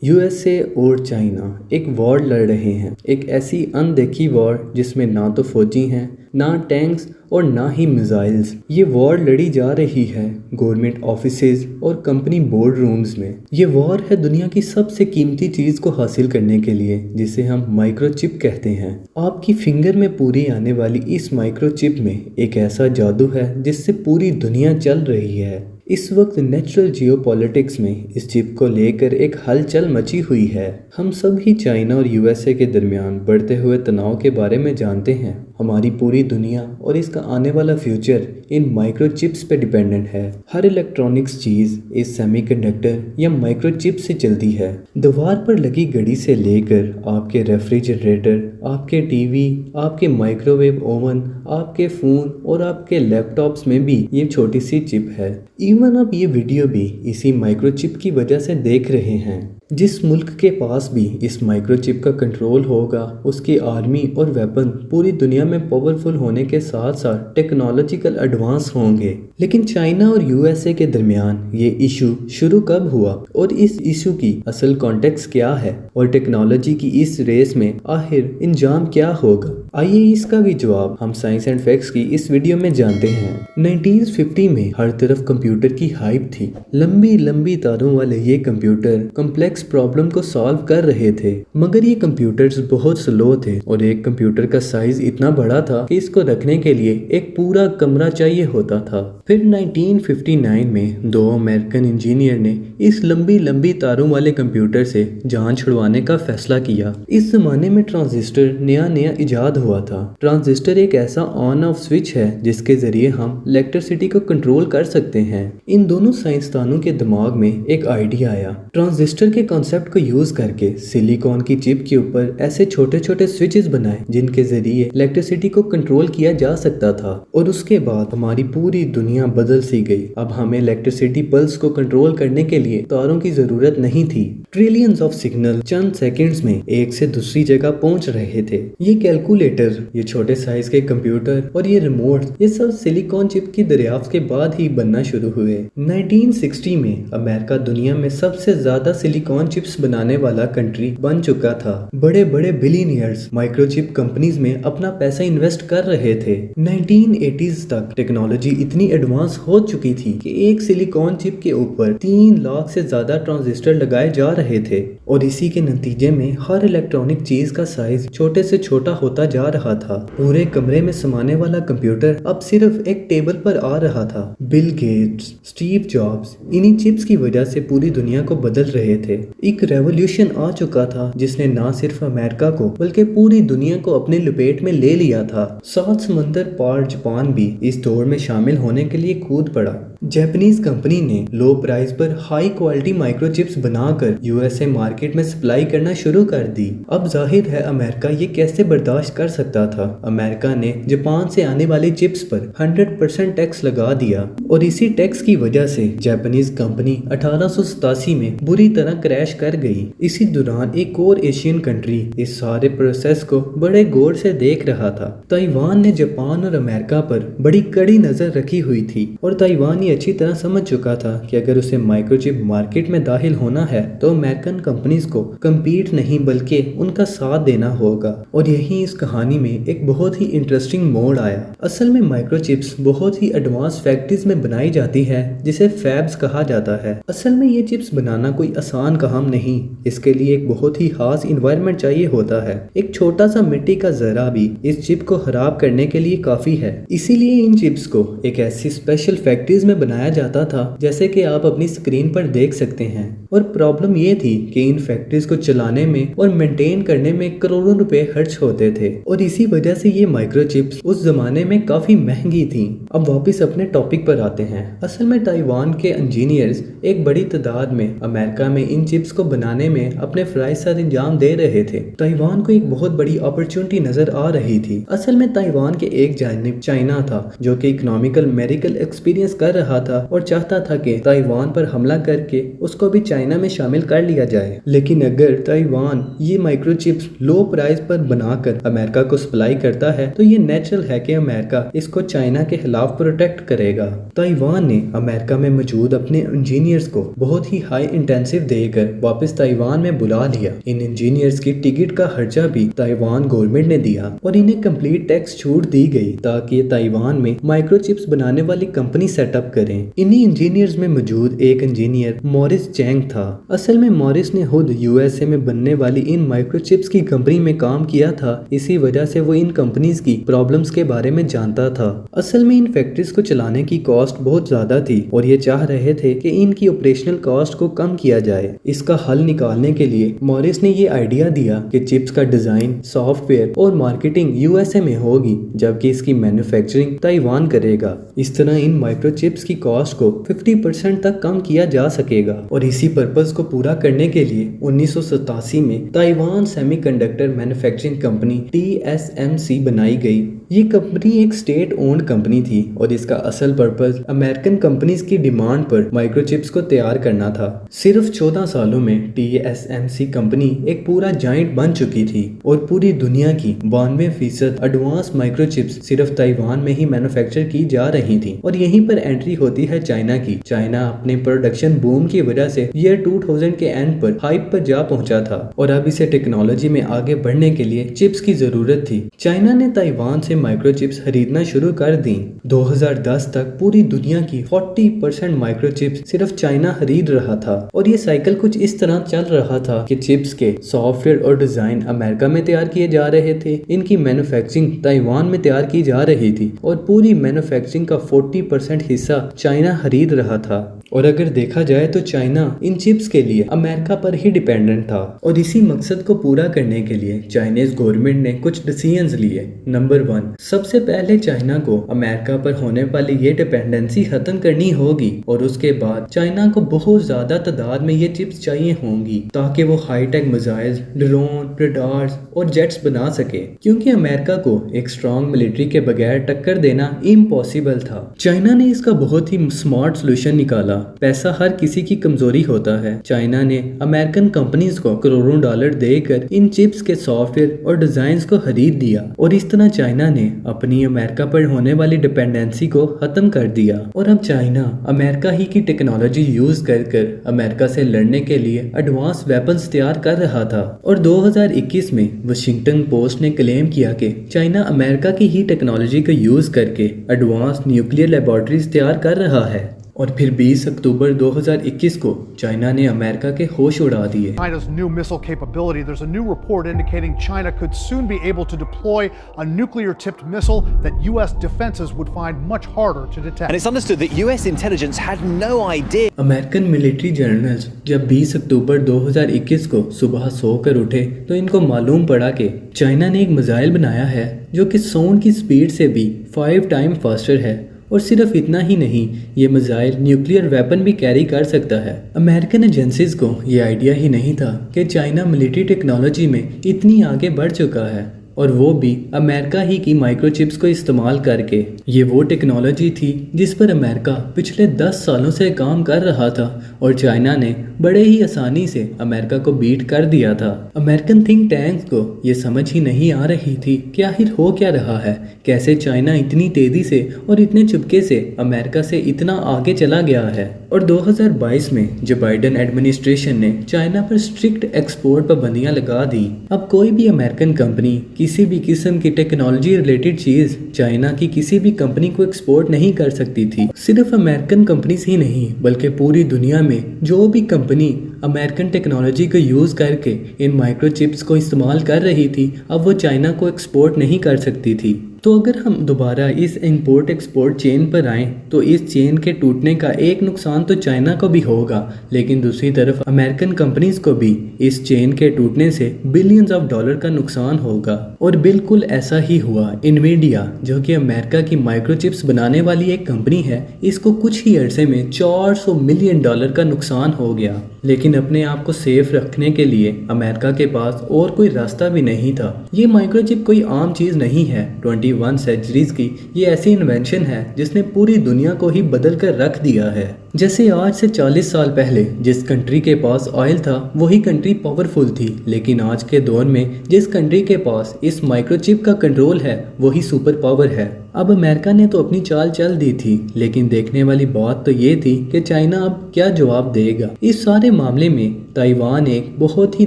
USA और China एक war लड़ रहे हैं। एक ऐसी अनदेखी वॉर जिसमें ना तो फौजी हैं, ना टैंक्स और ना ही मिसाइल्स। ये वॉर लड़ी जा रही है गवर्नमेंट ऑफिसेज और कंपनी बोर्ड रूम्स में। ये वॉर है दुनिया की सबसे कीमती चीज़ को हासिल करने के लिए, जिसे हम माइक्रोचिप कहते हैं। आपकी फिंगर में पूरी आने वाली इस माइक्रोचिप में एक ऐसा जादू है जिससे पूरी दुनिया चल रही है। इस वक्त नेचुरल जियोपॉलिटिक्स में इस चिप को लेकर एक हलचल मची हुई है। हम सब ही चाइना और यूएसए के दरमियान बढ़ते हुए तनाव के बारे में जानते हैं। हमारी पूरी दुनिया और इसका आने वाला फ्यूचर इन माइक्रोचिप्स पे डिपेंडेंट है। हर इलेक्ट्रॉनिक्स चीज़ इस सेमीकंडक्टर या माइक्रोचिप से चलती है। दीवार पर लगी घड़ी से लेकर आपके रेफ्रिजरेटर, आपके टीवी, आपके माइक्रोवेव ओवन, आपके फ़ोन और आपके लैपटॉप्स में भी ये छोटी सी चिप है। इवन आप ये वीडियो भी इसी माइक्रोचिप की वजह से देख रहे हैं। जिस मुल्क के पास भी इस माइक्रोचिप का कंट्रोल होगा, उसकी आर्मी और वेपन पूरी दुनिया में पावरफुल होने के साथ साथ टेक्नोलॉजिकल एडवांस होंगे। लेकिन चाइना और यूएसए के दरमियान ये इशू शुरू कब हुआ और इस इशू की असल कॉन्टेक्स्ट क्या है और टेक्नोलॉजी की इस रेस में आखिर इंजाम क्या होगा? आइए इसका भी जवाब हम साइंस एंड फैक्ट्स की इस वीडियो में जानते हैं। 1950 में हर तरफ कंप्यूटर की हाइप थी। लंबी लंबी तारों वाले ये कंप्यूटर कॉम्प्लेक्स प्रॉब्लम को सॉल्व कर रहे थे, मगर ये कंप्यूटर्स बहुत स्लो थे और एक कंप्यूटर का साइज इतना बड़ा था कि इसको रखने के लिए एक पूरा कमरा चाहिए होता था। फिर 1959 में दो अमेरिकन इंजीनियर ने इस लंबी लंबी तारों वाले कंप्यूटर से जान छुड़वाने का फैसला किया। इस जमाने में ट्रांजिस्टर नया नया इजाद हुआ था। ट्रांजिस्टर एक ऐसा ऑन ऑफ स्विच है जिसके जरिए हम इलेक्ट्रिसिटी को कंट्रोल कर सकते हैं। इन दोनों साइंसदानों के दिमाग में एक आइडिया आया। ट्रांजिस्टर के कॉन्सेप्ट को यूज करके सिलिकॉन की चिप के ऊपर ऐसे छोटे छोटे स्विचेस बनाए जिनके जरिए इलेक्ट्रिसिटी को कंट्रोल किया जा सकता था। और उसके बाद हमारी पूरी दुनिया बदल सी गई। अब हमें इलेक्ट्रिसिटी पल्स को कंट्रोल करने के लिए तारों की जरूरत नहीं थी। Trillions of signal Chand seconds में एक से दूसरी जगह पहुंच रहे थे। ये कैलकुलेटर, ये छोटे साइज के कंप्यूटर और ये रिमोट, ये सब सिलिकॉन चिप की दरियाफ्त के बाद ही बनना शुरू हुए। 1960 में अमेरिका दुनिया में सबसे ज्यादा सिलिकॉन चिप्स बनाने वाला कंट्री बन चुका था। बड़े बड़े बिलियनियर्स माइक्रोचिप कंपनीज में अपना पैसा इन्वेस्ट कर रहे थे। 1980s तक टेक्नोलॉजी इतनी एडवांस हो चुकी थी कि एक सिलिकॉन चिप के ऊपर 3 लाख से ज्यादा ट्रांजिस्टर लगाए जा रहे थे और इसी के नतीजे में हर इलेक्ट्रॉनिक चीज का साइज छोटे से छोटा होता जा रहा था। पूरे कमरे में समाने वाला कंप्यूटर अब सिर्फ एक टेबल पर आ रहा था। बिल गेट्स, स्टीव जॉब्स इन्हीं चिप्स की वजह से पूरी दुनिया को बदल रहे थे। एक रेवोल्यूशन आ चुका था जिसने ना सिर्फ अमेरिका को बल्कि पूरी दुनिया को अपने लपेट में ले लिया था। 7 समंदर पार जापान भी इस दौर में शामिल होने के लिए कूद पड़ा। जापानीज कंपनी ने लो प्राइस पर हाई क्वालिटी माइक्रोचिप्स बनाकर यूएसए मार्केट में सप्लाई करना शुरू कर दी। अब जाहिर है अमेरिका ये कैसे बर्दाश्त कर सकता था। अमेरिका ने जापान से आने वाली चिप्स पर 100% टैक्स लगा दिया और इसी टैक्स की वजह से जापानीज कंपनी 1887 में बुरी तरह क्रैश कर गई। इसी दौरान एक और एशियन कंट्री इस सारे प्रोसेस को बड़े गौर से देख रहा था। ताइवान ने जापान और अमेरिका पर बड़ी कड़ी नजर रखी हुई थी और ताइवान अच्छी तरह समझ चुका था कि अगर उसे माइक्रोचिप मार्केट में दाखिल होना है तो अमेरिकन कंपनीज को कम्पीट नहीं बल्कि उनका साथ देना होगा। और यही इस कहानी में एक बहुत ही इंटरेस्टिंग मोड़ आया। असल में माइक्रोचिप्स बहुत ही एडवांस फैक्ट्रीज में बनाई जाती है जिसे फैब्स कहा जाता है। असल में ये चिप्स बनाना कोई आसान काम नहीं। इसके लिए एक बहुत ही खास इन्वायरमेंट चाहिए होता है। एक छोटा सा मिट्टी का जरा भी इस चिप को खराब करने के लिए काफी है। इसीलिए इन चिप्स को एक ऐसी स्पेशल फैक्ट्रीज में बनाया जाता था जैसे कि आप अपनी स्क्रीन पर देख सकते हैं। और प्रॉब्लम ये थी कि इन फैक्ट्रीज को चलाने में और मेंटेन करने में करोड़ों रुपए खर्च होते थे और इसी वजह से ये माइक्रोचिप्स उस जमाने में काफी महंगी थी। अब वापस अपने टॉपिक पर आते हैं। असल में ताइवान के इंजीनियर्स एक बड़ी तादाद में अमेरिका में इन चिप्स को बनाने में अपने फराइज साथ इंजाम दे रहे थे। ताइवान को एक बहुत बड़ी अपॉर्चुनिटी नजर आ रही थी। असल में ताइवान के एक जानिब चाइना था जो कि इकोनॉमिकल मेरिकल एक्सपीरियंस कर रहा था और चाहता था कि ताइवान पर हमला करके उसको भी चाइना में शामिल कर लिया जाए। लेकिन अगर ताइवान ये माइक्रोचिप्स लो प्राइस पर बनाकर अमेरिका अमेरिका को सप्लाई करता है तो ये नेचुरल है कि अमेरिका इसको चाइना के खिलाफ प्रोटेक्ट करेगा। ताइवान ने अमेरिका में मौजूद अपने इंजीनियर्स को बहुत ही हाई इंटेंसिव देकर वापस ताइवान में बुला लिया। इन इंजीनियर्स की टिकट का खर्चा भी ताइवान गवर्नमेंट ने दिया और इन्हें कंप्लीट टैक्स छूट दी गई ताकि ये ताइवान में माइक्रोचिप्स बनाने वाली कंपनी सेटअप करें। इन्हीं इंजीनियर्स में मौजूद एक इंजीनियर मॉरिस चैंग था। असल में मॉरिस ने खुद यूएसए में बनने वाली इन माइक्रोचिप्स की कंपनी में काम किया था, इसी वजह से वो इन कंपनीज की प्रॉब्लम्स के बारे में जानता था। असल में इन फैक्ट्रीज को चलाने की कॉस्ट बहुत ज्यादा थी और ये चाह रहे थे कि इनकी ऑपरेशनल कॉस्ट को कम किया जाए। इसका हल निकालने के लिए मॉरिस ने ये आइडिया दिया कि चिप्स का डिजाइन, सॉफ्टवेयर और मार्केटिंग यूएसए में होगी जबकि इसकी मैन्युफैक्चरिंग ताइवान करेगा। इस तरह इन माइक्रोचिप्स की कॉस्ट को 50% तक कम किया जा सकेगा और इसी पर्पस को पूरा करने के लिए 1987 में Taiwan semiconductor manufacturing company TSMC बनाई गई। ये कंपनी एक स्टेट ओन्ड कंपनी थी और इसका असल पर्पस अमेरिकन कंपनीज की डिमांड पर माइक्रोचिप्स को तैयार करना था। सिर्फ 14 सालों में TSMC कंपनी एक पूरा जाइंट बन चुकी थी और पूरी दुनिया की 92% एडवांस माइक्रोचिप्स सिर्फ ताइवान में ही मैन्युफैक्चर की जा रही थी। और यहीं पर एंट्री होती है चाइना की। चाइना अपने प्रोडक्शन बूम की वजह से ईयर 2000 के एंड पर हाइप पर जा पहुंचा था और अब इसे टेक्नोलॉजी में आगे बढ़ने के लिए चिप्स की जरूरत थी। चाइना ने ताइवान से माइक्रोचिप्स खरीदना शुरू कर दी। 2010 तक पूरी दुनिया की 40% माइक्रोचिप्स सिर्फ चाइना खरीद रहा था और ये साइकिल कुछ इस तरह चल रहा था कि चिप्स के सॉफ्टवेयर और डिजाइन अमेरिका में तैयार किए जा रहे थे, इनकी मैन्युफैक्चरिंग ताइवान में तैयार की जा रही थी और पूरी मैन्युफैक्चरिंग का 40% हिस्सा चाइना खरीद रहा था। और अगर देखा जाए तो चाइना इन चिप्स के लिए अमेरिका पर ही डिपेंडेंट था और इसी मकसद को पूरा करने के लिए चाइनीज गवर्नमेंट ने कुछ डिसीजंस लिए। नंबर 1, सबसे पहले चाइना को अमेरिका पर होने वाली ये डिपेंडेंसी खत्म करनी होगी और उसके बाद चाइना को बहुत ज्यादा तादाद में ये चिप्स चाहिए होंगी ताकि वो हाईटेक मिसाइल्स, ड्रोन, रडार्स और जेट्स बना सके, क्योंकि अमेरिका को एक स्ट्रॉन्ग मिलिट्री के बगैर टक्कर देना इम्पॉसिबल था। चाइना ने इसका बहुत ही स्मार्ट सोल्यूशन निकाला। पैसा हर किसी की कमजोरी होता है। चाइना ने अमेरिकन कंपनीज को करोड़ों डॉलर देकर इन चिप्स के सॉफ्टवेयर और डिजाइन्स को खरीद दिया और इस तरह चाइना ने अपनी अमेरिका पर होने वाली डिपेंडेंसी को खत्म कर दिया। और अब चाइना अमेरिका ही की टेक्नोलॉजी यूज कर अमेरिका से लड़ने के लिए एडवांस वेपन्स तैयार कर रहा था। और 2021 में वाशिंगटन पोस्ट ने क्लेम किया कि चाइना अमेरिका की ही टेक्नोलॉजी को यूज करके एडवांस न्यूक्लियर लेबोरेटरीज तैयार कर रहा है। और फिर 20 अक्टूबर 2021 को चाइना ने अमेरिका के होश उड़ा दिए। China's new missile capability. There's a new report indicating China could soon be able to deploy a nuclear-tipped missile that U.S. defenses would find much harder to detect. And it's understood that U.S. intelligence had no idea. American military journals जब 20 अक्टूबर 2021 को सुबह सोकर उठे तो इनको मालूम पड़ा कि चाइना ने एक मिसाइल बनाया है जो कि साउंड की स्पीड से भी 5 टाइम फास्टर है। और सिर्फ इतना ही नहीं, ये मिसाइल न्यूक्लियर वेपन भी कैरी कर सकता है। अमेरिकन एजेंसीज को ये आइडिया ही नहीं था कि चाइना मिलिट्री टेक्नोलॉजी में इतनी आगे बढ़ चुका है और वो भी अमेरिका ही की माइक्रोचिप्स को इस्तेमाल करके। ये वो टेक्नोलॉजी थी जिस पर अमेरिका पिछले 10 सालों से काम कर रहा था और चाइना ने बड़े ही आसानी से अमेरिका को बीट कर दिया था। अमेरिकन थिंक टैंक्स को ये समझ ही नहीं आ रही थी कि आखिर हो क्या रहा है, कैसे चाइना इतनी तेजी से और इतने चुपके से अमेरिका से इतना आगे चला गया है। और 2022 में जब बाइडेन एडमिनिस्ट्रेशन ने चाइना पर स्ट्रिक्ट एक्सपोर्ट पाबंदियां लगा दी, अब कोई भी अमेरिकन कंपनी किसी भी किस्म की टेक्नोलॉजी रिलेटेड चीज चाइना की किसी भी कंपनी को एक्सपोर्ट नहीं कर सकती थी। सिर्फ अमेरिकन कंपनीज ही नहीं बल्कि पूरी दुनिया में जो भी कंपनी अमेरिकन टेक्नोलॉजी को यूज करके इन माइक्रोचिप्स को इस्तेमाल कर रही थी, अब वो चाइना को एक्सपोर्ट नहीं कर सकती थी। तो अगर हम दोबारा इस इंपोर्ट एक्सपोर्ट चेन पर आएं तो इस चेन के टूटने का एक नुकसान तो चाइना को भी होगा, लेकिन दूसरी तरफ अमेरिकन कंपनीज को भी इस चेन के टूटने से बिलियंस ऑफ डॉलर का नुकसान होगा। और बिल्कुल ऐसा ही हुआ। इनवीडिया जो कि अमेरिका की माइक्रोचिप्स बनाने वाली एक कंपनी है, इसको कुछ ही अरसे में $400 मिलियन का नुकसान हो गया। लेकिन अपने आप को सेफ रखने के लिए अमेरिका के पास और कोई रास्ता भी नहीं था। ये माइक्रोचिप कोई आम चीज नहीं है। 21 सेंचुरीज की ये ऐसी इन्वेंशन है जिसने पूरी दुनिया को ही बदल कर रख दिया है। जैसे आज से 40 साल पहले जिस कंट्री के पास ऑयल था वही कंट्री पावरफुल थी, लेकिन आज के दौर में जिस कंट्री के पास इस माइक्रोचिप का कंट्रोल है वही सुपर पावर है। अब अमेरिका ने तो अपनी चाल चल दी थी, लेकिन देखने वाली बात तो ये थी कि चाइना अब क्या जवाब देगा। इस सारे मामले में ताइवान एक बहुत ही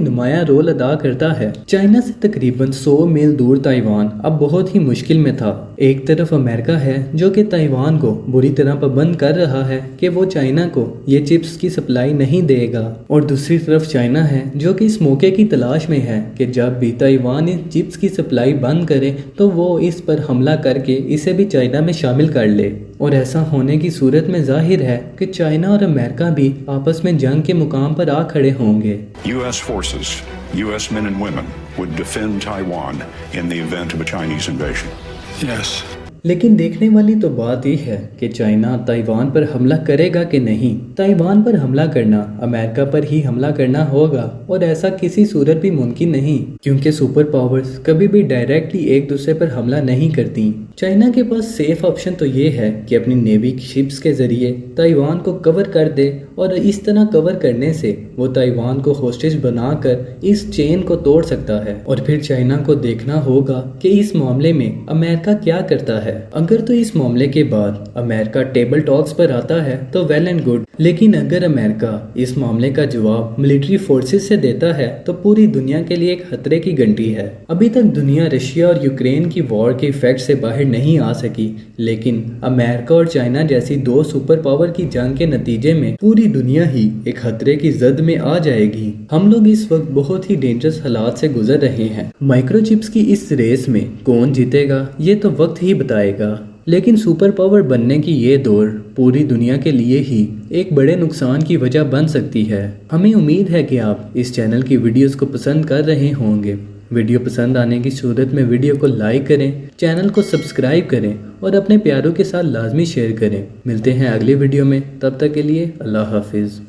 नुमाया रोल अदा करता है। चाइना से तकरीबन 100 मील दूर ताइवान अब बहुत ही मुश्किल में था। एक तरफ अमेरिका है जो कि ताइवान को बुरी तरह पाबंद कर रहा है कि वो चाइना को ये चिप्स की सप्लाई नहीं देगा, और दूसरी तरफ चाइना है जो कि इस मौके की तलाश में है कि जब भी ताइवान इन चिप्स की सप्लाई बंद करे तो वो इस पर हमला करके इसे भी चाइना में शामिल कर ले। और ऐसा होने की सूरत में जाहिर है कि चाइना और अमेरिका भी आपस में जंग के मुकाम पर आ खड़े होंगे। US forces, US men and women would defend Taiwan in the event of a Chinese invasion. Yes. लेकिन देखने वाली तो बात यह है कि चाइना ताइवान पर हमला करेगा कि नहीं। ताइवान पर हमला करना अमेरिका पर ही हमला करना होगा, और ऐसा किसी सूरत भी मुमकिन नहीं, क्योंकि सुपर पावर्स कभी भी डायरेक्टली एक दूसरे पर हमला नहीं करती। चाइना के पास सेफ ऑप्शन तो ये है कि अपनी नेवी शिप्स के जरिए ताइवान को कवर कर दे, और इस तरह कवर करने से वो ताइवान को होस्टेज बनाकर इस चेन को तोड़ सकता है। और फिर चाइना को देखना होगा कि इस मामले में अमेरिका क्या करता है। अगर तो इस मामले के बाद अमेरिका टेबल टॉक्स पर आता है तो वेल एंड गुड, लेकिन अगर अमेरिका इस मामले का जवाब मिलिट्री फोर्सेस से देता है तो पूरी दुनिया के लिए एक खतरे की घंटी है। अभी तक दुनिया रशिया और यूक्रेन की वॉर के इफेक्ट से बाहर नहीं आ सकी, लेकिन अमेरिका और चाइना जैसी दो सुपर पावर की जंग के नतीजे में पूरी दुनिया ही एक खतरे की जद में आ जाएगी। हम लोग इस वक्त बहुत ही डेंजरस हालात से गुजर रहे हैं। माइक्रोचिप्स की इस रेस में कौन जीतेगा ये तो वक्त ही बताएगा, लेकिन सुपर पावर बनने की ये दौड़ पूरी दुनिया के लिए ही एक बड़े नुकसान की वजह बन सकती है। हमें उम्मीद है कि आप इस चैनल की वीडियोस को पसंद कर रहे होंगे। वीडियो पसंद आने की सूरत में वीडियो को लाइक करें, चैनल को सब्सक्राइब करें और अपने प्यारों के साथ लाजमी शेयर करें। मिलते हैं अगली वीडियो में, तब तक के लिए अल्लाह हाफिज़।